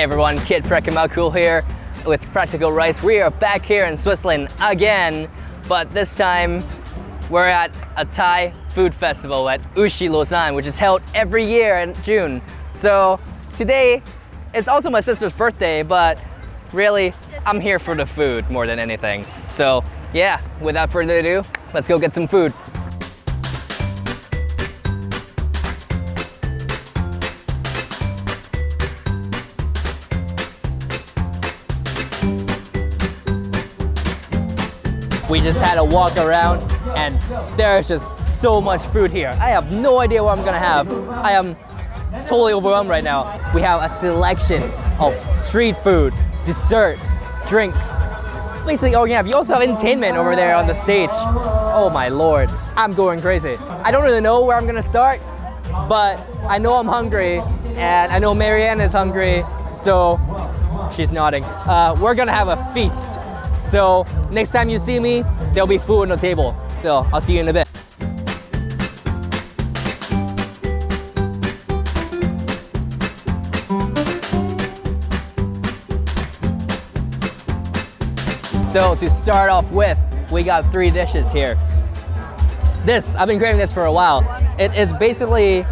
Hey everyone, Kid Praktikal here with Praktikal Rice. We are back here in Switzerland again, but this time we're at a Thai food festival at Ouchy, Lausanne, which is held every year in June. So today, it's also my sister's birthday, but really, I'm here for the food more than anything. So yeah, without further ado, let's go get some food. We just had a walk around and there's just so much food here. I have no idea what I'm gonna have. I am totally overwhelmed right now. We have a selection of street food, dessert, drinks, basically all you have. You also have entertainment over there on the stage. Oh my lord, I'm going crazy. I don't really know where I'm gonna start, but I know I'm hungry and I know Marianne is hungry, so she's nodding. We're gonna have a feast. So next time you see me, there'll be food on the table. So I'll see you in a bit. So to start off with, we got 3 dishes here. This, I've been craving this for a while. It is basically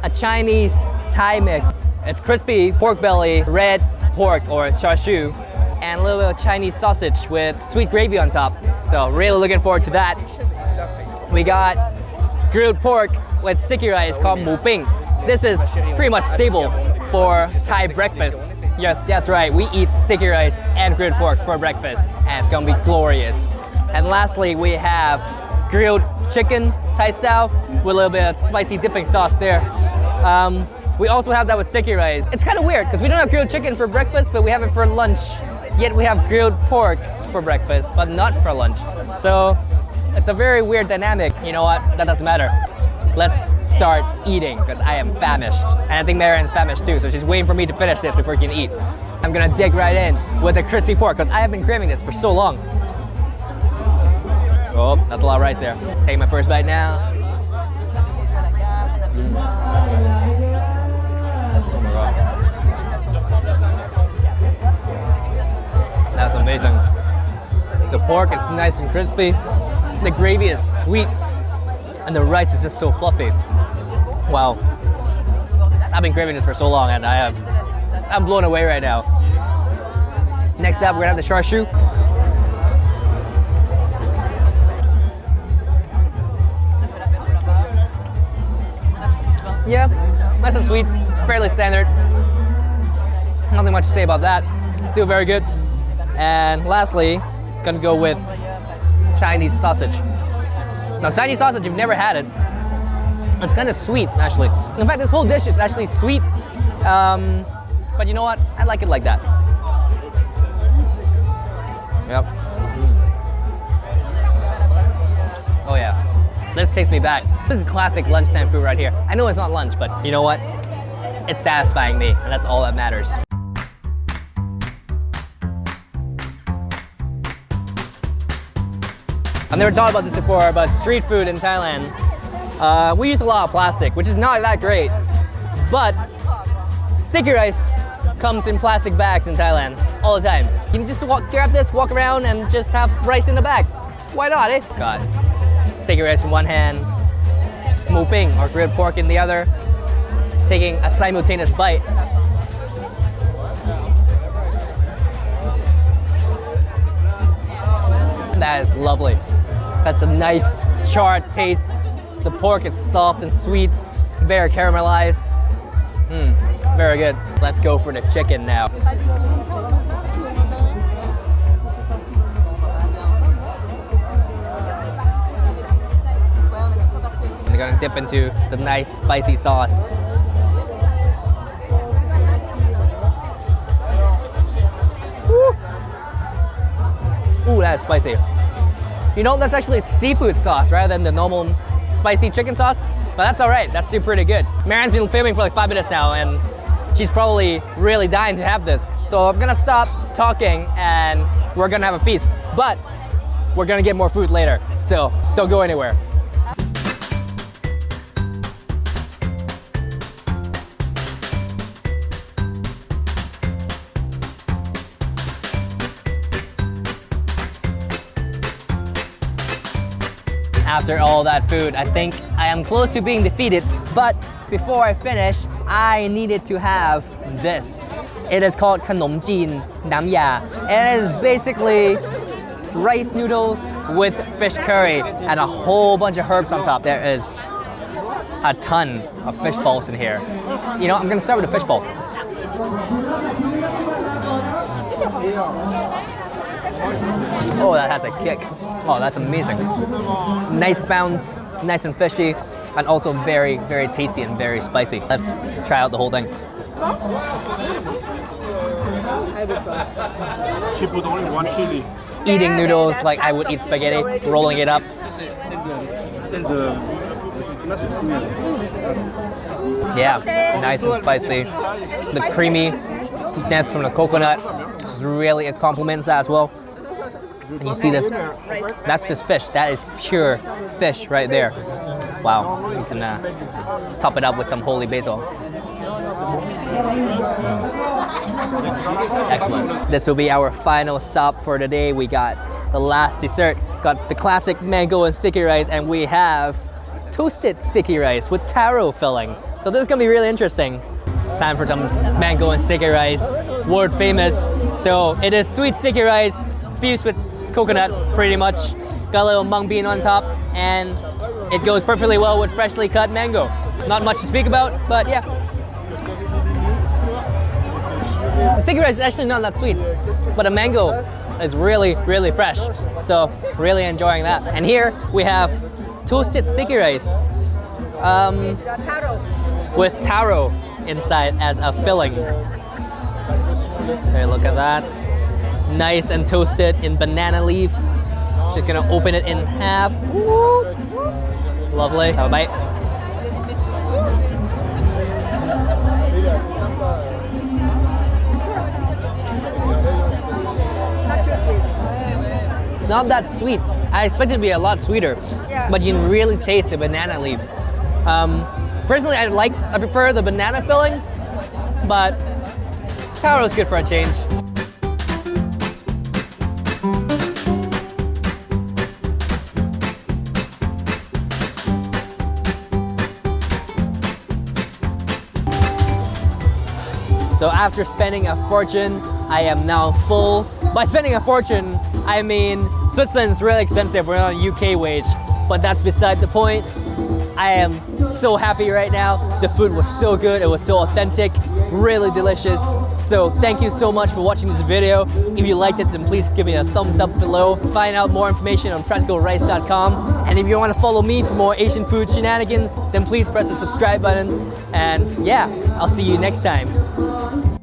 a Chinese Thai mix. It's crispy pork belly, red pork or char siu, and a little bit of Chinese sausage with sweet gravy on top. So really looking forward to that. We got grilled pork with sticky rice called Mu Ping. This is pretty much staple for Thai breakfast. Yes, that's right, we eat sticky rice and grilled pork for breakfast, and it's gonna be glorious. And lastly, we have grilled chicken, Thai style, with a little bit of spicy dipping sauce there. We also have that with sticky rice. It's kind of weird, because we don't have grilled chicken for breakfast, but we have it for lunch. Yet we have grilled pork for breakfast, but not for lunch. So it's a very weird dynamic. You know what? That doesn't matter. Let's start eating, because I am famished. And I think Marianne's famished too, so she's waiting for me to finish this before she can eat. I'm gonna dig right in with the crispy pork, because I have been craving this for so long. Oh, that's a lot of rice there. Taking my first bite now. Oh my god. That's amazing. The pork is nice and crispy. The gravy is sweet. And the rice is just so fluffy. Wow. I've been craving this for so long and I'm blown away right now. Next up, we're gonna have the char siu. Yeah, nice and sweet, fairly standard. Nothing much to say about that. Still very good. And lastly, gonna go with Chinese sausage. Now Chinese sausage, you've never had it. It's kind of sweet, actually. In fact, this whole dish is actually sweet. But you know what? I like it like that. Yep. Oh yeah. This takes me back. This is classic lunchtime food right here. I know it's not lunch, but you know what? It's satisfying me, and that's all that matters. I've never talked about this before, but street food in Thailand, we use a lot of plastic, which is not that great. But sticky rice comes in plastic bags in Thailand all the time. You can just grab this, walk around, and just have rice in the bag. Why not, eh? God. Sticky rice in one hand, Mu Ping or grilled pork in the other, taking a simultaneous bite. That is lovely. That's a nice charred taste. The pork is soft and sweet, very caramelized. Very good. Let's go for the chicken now. And we're gonna dip into the nice spicy sauce. Woo. Ooh, that is spicy. You know, that's actually seafood sauce rather than the normal spicy chicken sauce, but that's all right. That's still pretty good. Marianne's been filming for like 5 minutes now, and she's probably really dying to have this. So I'm gonna stop talking and we're gonna have a feast, but we're gonna get more food later. So don't go anywhere. After all that food, I think I am close to being defeated, but before I finish, I needed to have this. It is called Indulging Nam Ya. It is basically rice noodles with fish curry and a whole bunch of herbs on top. There is a ton of fish balls in here. You know, I'm gonna start with the fish balls. Oh, that has a kick. Oh, that's amazing. Nice bounce, nice and fishy, and also very, very tasty and very spicy. Let's try out the whole thing. She put only one chili. Eating noodles like I would eat spaghetti, rolling it up. Yeah, nice and spicy. The creaminess from the coconut really complements that as well. And you see this, that's just fish. That is pure fish right there. Wow, you can top it up with some holy basil. Excellent. This will be our final stop for today. We got the last dessert, got the classic mango and sticky rice, and we have toasted sticky rice with taro filling. So this is gonna be really interesting. It's time for some mango and sticky rice, world famous. So it is sweet sticky rice fused with coconut pretty much. Got a little mung bean on top, and it goes perfectly well with freshly cut mango. Not much to speak about, but yeah. The sticky rice is actually not that sweet, but the mango is really, really fresh. So really enjoying that. And here we have toasted sticky rice with taro inside as a filling. There, look at that. Nice and toasted in banana leaf. Just gonna open it in half. Woo. Lovely. Have a bite. Not too sweet. It's not that sweet. I expected it to be a lot sweeter, but you can really taste the banana leaf. Personally, I prefer the banana filling, but taro is good for a change. So after spending a fortune, I am now full. By spending a fortune, I mean Switzerland's really expensive. We're on a UK wage, but that's beside the point. I am so happy right now. The food was so good. It was so authentic, really delicious. So thank you so much for watching this video. If you liked it, then please give me a thumbs up below. Find out more information on praktikalrice.com. And if you want to follow me for more Asian food shenanigans, then please press the subscribe button. And yeah, I'll see you next time.